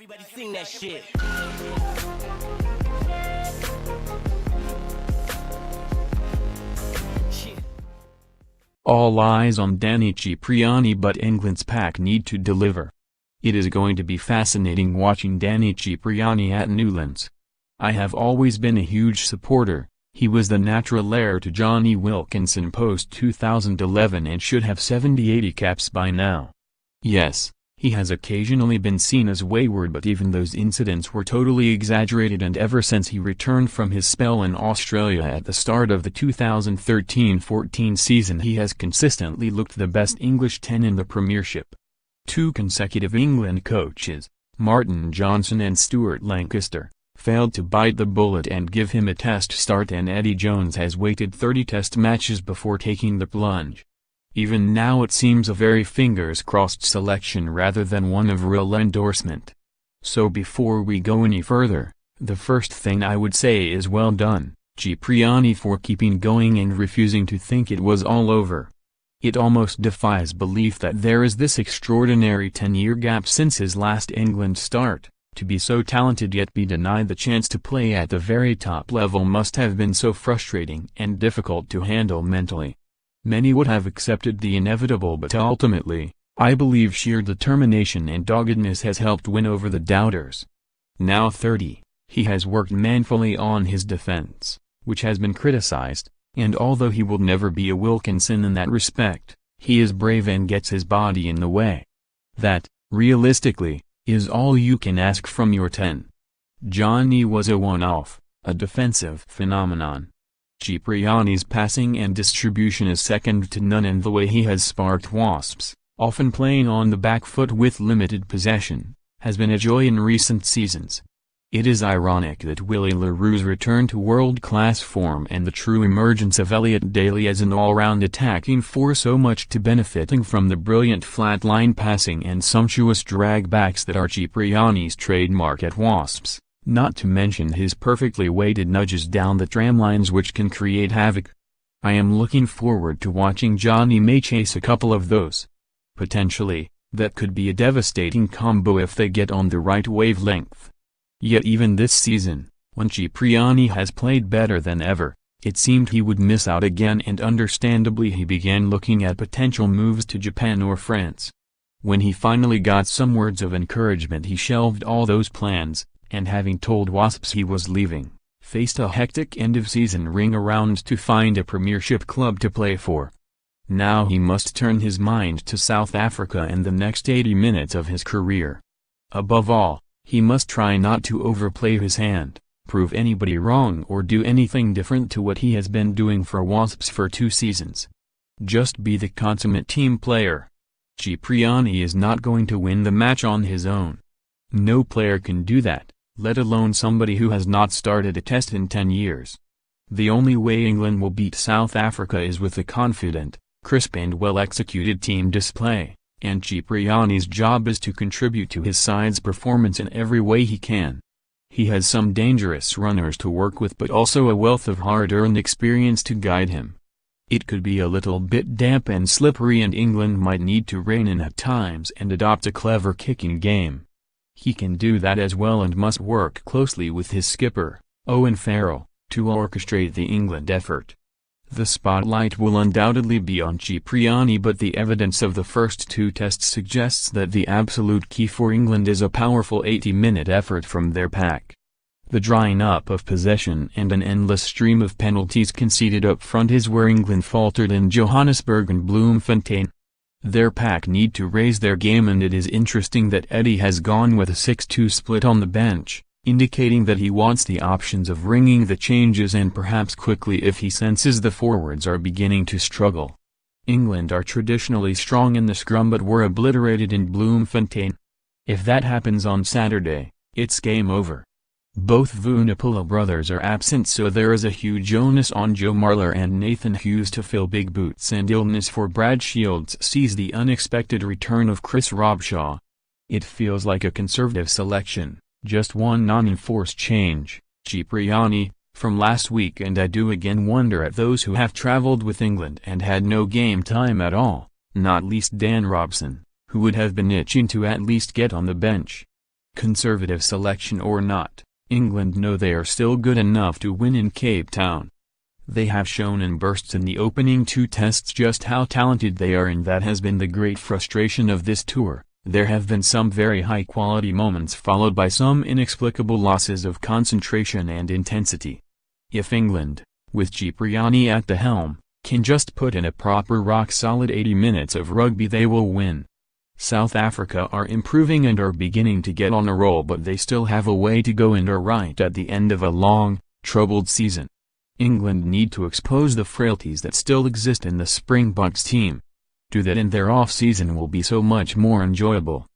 Everybody sing that shit. All eyes on Danny Cipriani, but England's pack need to deliver. It is going to be fascinating watching Danny Cipriani at Newlands. I have always been a huge supporter. He was the natural heir to Jonny Wilkinson post-2011 and should have 70-80 caps by now. Yes, he has occasionally been seen as wayward, but even those incidents were totally exaggerated, and ever since he returned from his spell in Australia at the start of the 2013-14 season, he has consistently looked the best English 10 in the Premiership. Two consecutive England coaches, Martin Johnson and Stuart Lancaster, failed to bite the bullet and give him a test start, and Eddie Jones has waited 30 test matches before taking the plunge. Even now it seems a very fingers-crossed selection rather than one of real endorsement. So before we go any further, the first thing I would say is well done, Cipriani, for keeping going and refusing to think it was all over. It almost defies belief that there is this extraordinary 10-year gap since his last England start. To be so talented yet be denied the chance to play at the very top level must have been so frustrating and difficult to handle mentally. Many would have accepted the inevitable, but ultimately, I believe sheer determination and doggedness has helped win over the doubters. Now 30, he has worked manfully on his defense, which has been criticized, and although he will never be a Wilkinson in that respect, he is brave and gets his body in the way. That, realistically, is all you can ask from your 10. Jonny was a one-off, a defensive phenomenon. Cipriani's passing and distribution is second to none, and the way he has sparked Wasps, often playing on the back foot with limited possession, has been a joy in recent seasons. It is ironic that Willie le Roux's return to world-class form and the true emergence of Elliot Daly as an all-round attacking force so much to benefiting from the brilliant flat-line passing and sumptuous drag-backs that are Cipriani's trademark at Wasps, not to mention his perfectly weighted nudges down the tramlines which can create havoc. I am looking forward to watching Jonny may chase a couple of those. Potentially, that could be a devastating combo if they get on the right wavelength. Yet even this season, when Cipriani has played better than ever, it seemed he would miss out again, and understandably he began looking at potential moves to Japan or France. When he finally got some words of encouragement, he shelved all those plans, and having told Wasps he was leaving, faced a hectic end-of-season ring-around to find a Premiership club to play for. Now he must turn his mind to South Africa and the next 80 minutes of his career. Above all, he must try not to overplay his hand, prove anybody wrong, or do anything different to what he has been doing for Wasps for 2 seasons. Just be the consummate team player. Cipriani is not going to win the match on his own. No player can do that, let alone somebody who has not started a test in 10 years. The only way England will beat South Africa is with a confident, crisp and well-executed team display, and Cipriani's job is to contribute to his side's performance in every way he can. He has some dangerous runners to work with, but also a wealth of hard-earned experience to guide him. It could be a little bit damp and slippery, and England might need to rein in at times and adopt a clever kicking game. He can do that as well, and must work closely with his skipper, Owen Farrell, to orchestrate the England effort. The spotlight will undoubtedly be on Cipriani, but the evidence of the first 2 tests suggests that the absolute key for England is a powerful 80-minute effort from their pack. The drying up of possession and an endless stream of penalties conceded up front is where England faltered in Johannesburg and Bloemfontein. Their pack need to raise their game, and it is interesting that Eddie has gone with a 6-2 split on the bench, indicating that he wants the options of ringing the changes and perhaps quickly if he senses the forwards are beginning to struggle. England are traditionally strong in the scrum, but were obliterated in Bloemfontein. If that happens on Saturday, it's game over. Both Vunipola brothers are absent, so there is a huge onus on Joe Marler and Nathan Hughes to fill big boots, and illness for Brad Shields sees the unexpected return of Chris Robshaw. It feels like a conservative selection, just one non-enforced change, Cipriani, from last week, and I do again wonder at those who have travelled with England and had no game time at all, not least Dan Robson, who would have been itching to at least get on the bench. Conservative selection or not, England know they are still good enough to win in Cape Town. They have shown in bursts in the opening 2 tests just how talented they are, and that has been the great frustration of this tour. There have been some very high-quality moments followed by some inexplicable losses of concentration and intensity. If England, with Cipriani at the helm, can just put in a proper rock-solid 80 minutes of rugby, they will win. South Africa are improving and are beginning to get on a roll, but they still have a way to go and are right at the end of a long, troubled season. England need to expose the frailties that still exist in the Springboks team. Do that and their off-season will be so much more enjoyable.